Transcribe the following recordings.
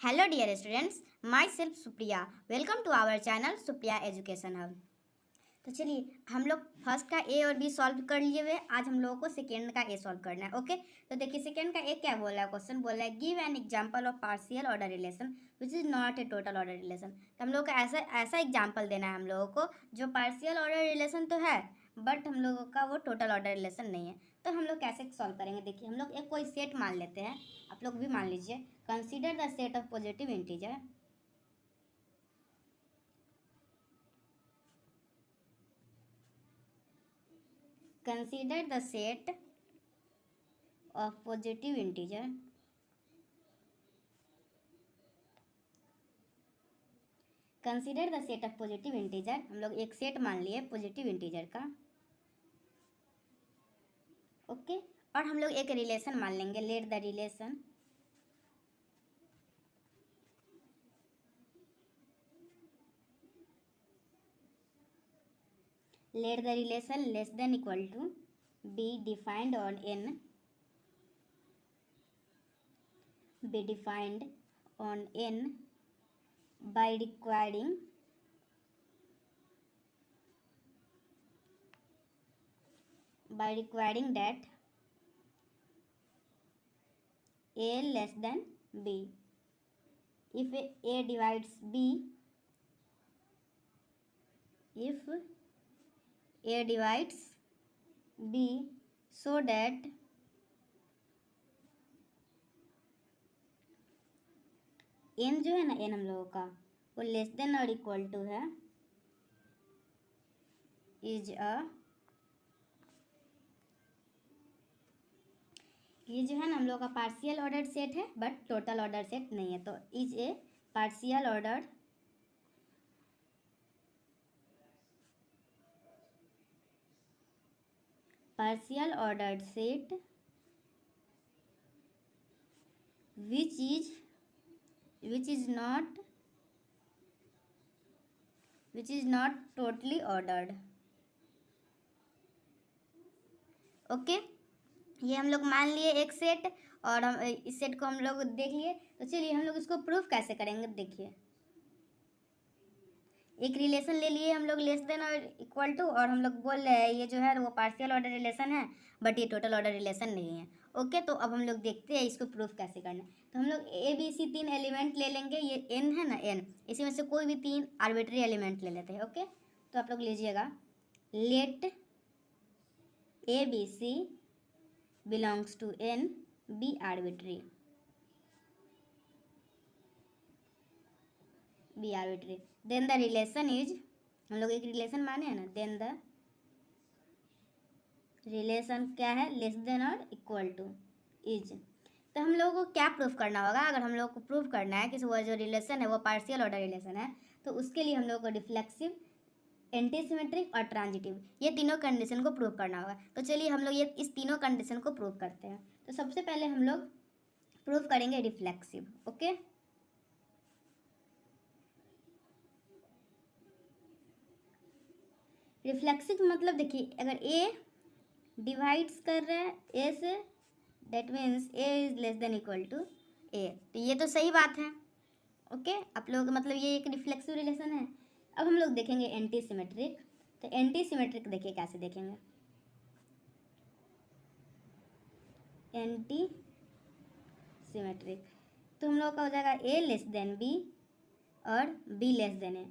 Hello dear students, myself Supriya. Welcome to our channel Supriya education hub. तो चलिए हम लोग फर्स्ट का ए और बी सॉल्व कर लिए हुए। आज हम लोगों को सेकेंड का ए सॉल्व करना है। ओके, तो देखिए सेकेंड का ए क्या बोला है, क्वेश्चन बोला है give an example of partial order relation which is not a total order relation. तो हम लोग को ऐसा ऐसा एग्जाम्पल देना है हम लोगों को जो पार्शियल ऑर्डर रिलेशन तो है बट हम लोगों का वो टोटल ऑर्डर रिलेशन नहीं है। तो हम लोग कैसे सॉल्व करेंगे, देखिए हम लोग एक कोई सेट मान लेते हैं, आप लोग भी मान लीजिए। Consider the set of positive integer consider the set of positive integer consider the set of positive integer. हम लोग एक सेट मान लिए पॉजिटिव इंटीजर का। ओके, और हम लोग एक रिलेशन मान लेंगे, let the relation less than equal to be defined on an be defined on n by requiring that a less than b. If a divides b, if a divides b so that n जो है ना, n हम लोगों का वो less than और equal to है is a, ये जो है ना हम लोगों का पार्शियल ऑर्डर सेट है बट टोटल ऑर्डर सेट नहीं है। तो is a partial order set which is not totally ordered. Okay, ये हम लोग मान लिए एक सेट और हम इस सेट को हम लोग देख लिए। तो चलिए हम लोग इसको प्रूफ कैसे करेंगे, देखिए एक रिलेशन ले लिए हम लोग लेस देन और इक्वल टू, और हम लोग बोल रहे हैं ये जो है वो पार्शियल ऑर्डर रिलेशन है बट ये टोटल ऑर्डर रिलेशन नहीं है। ओके, तो अब हम लोग देखते हैं इसको प्रूफ कैसे करना है। तो हम लोग ए बी सी तीन एलिमेंट ले लेंगे, ये एन है ना एन, इसी में से कोई भी तीन आर्बिट्री एलिमेंट ले लेते हैं। ओके, तो आप लोग लीजिएगा let a b c belongs to n be arbitrary, then the relation is, हम लोग एक रिलेशन माने हैं ना, देन द रिलेशन क्या है, लेस देन और इक्वल टू इज। तो हम लोगों को क्या प्रूफ करना होगा, अगर हम लोग को प्रूफ करना है कि वो जो रिलेशन है वो पार्शियल ऑर्डर रिलेशन है, तो उसके लिए हम लोग को रिफ्लेक्सिव, एंटीसिमेट्रिक और ट्रांजिटिव ये तीनों कंडीशन को प्रूव करना होगा। तो चलिए हम लोग ये इस तीनों कंडीशन को प्रूव करते हैं। तो सबसे पहले हम लोग प्रूव करेंगे रिफ्लेक्सिव। ओके, रिफ्लेक्सिव मतलब देखिए अगर ए डिवाइड्स कर रहे हैं ए से, that means A is less than equal to A, तो ये तो सही बात है। ओके, आप लोग मतलब ये एक रिफ्लेक्सिव रिलेशन है। अब हम लोग देखेंगे एंटी सिमेट्रिक। तो एंटी सिमेट्रिक देखिए कैसे देखेंगे, एंटी सिमेट्रिक तो हम लोग का हो जाएगा ए लेस देन बी और बी लेस देन ए।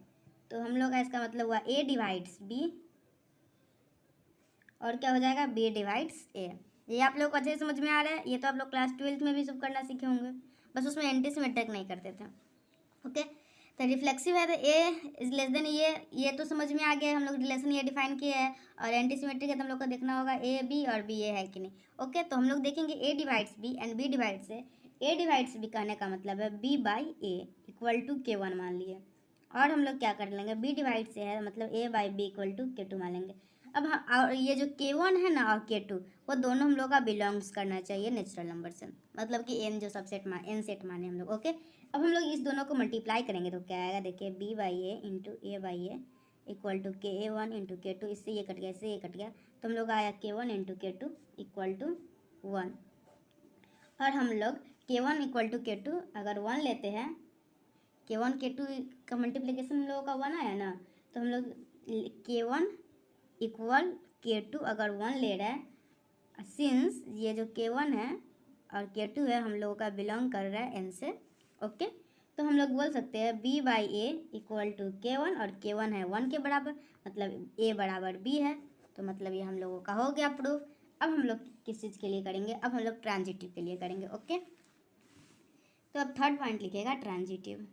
तो हम लोग का इसका मतलब हुआ ए डिवाइड्स बी और क्या हो जाएगा बी डिवाइड्स ए। ये आप लोग को अच्छे से समझ में आ रहा है, ये तो आप लोग क्लास 12th में भी सब करना सीखे होंगे, बस उसमें एंटी सिमेट्रिक नहीं करते थे। ओके, तो रिफ्लेक्सिव है तो ए इज लेस देन ये तो समझ में आ गया, हम लोग रिलेशन ये डिफाइन किया है। और एंटी सिमेट्रिक है तो हम लोग को देखना होगा ए बी और बी ए है कि नहीं। ओके, तो हम लोग देखेंगे a divides B and B divides a divides b कहने का मतलब है b by a equal to k one मान लिए। और हम लोग क्या कर लेंगे, बी डिवाइड से है मतलब ए बाई बी इक्वल टू के टू मान लेंगे। अब और ये जो के वन है ना और के टू वो दोनों हम लोग का बिलोंग्स करना चाहिए नेचुरल नंबर से, मतलब कि एन जो सबसेट एन सेट माने हम लोग। ओके, अब हम लोग इस दोनों को मल्टीप्लाई करेंगे तो क्या आएगा, देखिए b by a into a by a equal to k a one into k two, इससे ये कट गया इससे ये कट गया, तो हम लोग आया के one into k two equal to one. और हम लोग K1 इक्वल टू K2 अगर 1 लेते हैं, K1 K2 का मल्टीप्लिकेशन हम लोगों का 1 आया ना, तो हम लोग K1 इक्वल K2 अगर 1 ले रहा है, सिंस ये जो K1 है और K2 है हम लोगों का बिलोंग कर रहा है N से, ओके। तो हम लोग बोल सकते हैं B by a equal to K1 और K1 है 1 के बराबर, मतलब A बराबर B है, तो मतलब ये हम लोगों का हो गया प्रूफ। अब हम लोग किस चीज़ के लिए करेंगे, अब हम लोग ट्रांजिटिव के लिए करेंगे, ओके। तो अब थर्ड पॉइंट लिखेगा ट्रांजिटिव।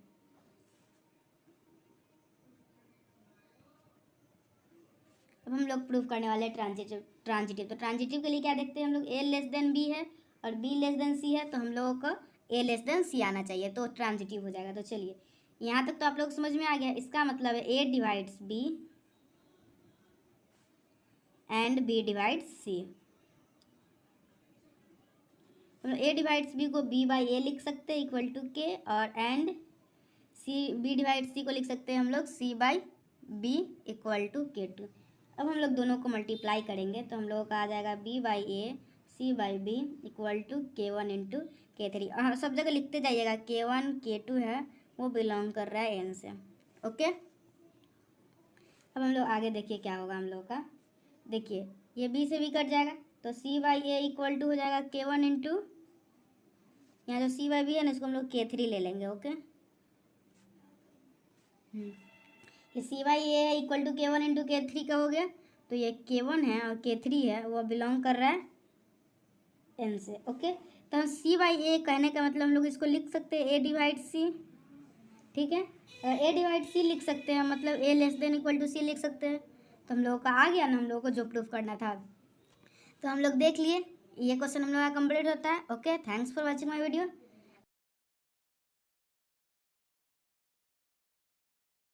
अब हम लोग प्रूफ करने वाले हैं ट्रांजिटिव। तो ट्रांजिटिव के लिए क्या देखते हैं हम लोग, ए लेस देन बी है और बी लेस देन सी है, तो हम लोगों को ए लेस देन सी आना चाहिए, तो ट्रांजिटिव हो जाएगा। तो चलिए यहाँ तक तो आप लोग समझ में आ गया। इसका मतलब है A divides B and B divides C. हम लोग ए डिवाइड्स बी को बी बाई ए लिख सकते हैं इक्वल टू के, और and C B divides C को लिख सकते हैं हम लोग C by B equal to K2। अब हम लोग दोनों को मल्टीप्लाई करेंगे तो हम लोगों का आ जाएगा B by a c by B equal to K1 into K3। और सब जगह लिखते जाइएगा, K1 K2 है वो बिलोंग कर रहा है N से, ओके। अब हम लोग आगे देखिए क्या होगा हम लोग का। देखिए ये B से भी कट जाएगा, तो C by a equal to हो जाएगा K1 इंटू, यहाँ जो C बाई बी है ना इसको हम लोग K3 ले लेंगे, ओके। ये C बाई ए है equal to K1 into K3 का हो गया, तो ये K1 है और K3 है वो बिलोंग कर रहा है N से, ओके। तो हम C बाई ए कहने का मतलब हम लोग इसको लिख सकते हैं A डिवाइड C, ठीक है। अगर A डिवाइड C लिख सकते हैं मतलब A less than equal to C लिख सकते हैं, तो हम लोगों का आ गया ना हम लोगों को जो प्रूफ करना था। तो हम लोग देख लिए, ये क्वेश्चन हम लोग का कंप्लीट होता है, okay. Thanks for watching my video.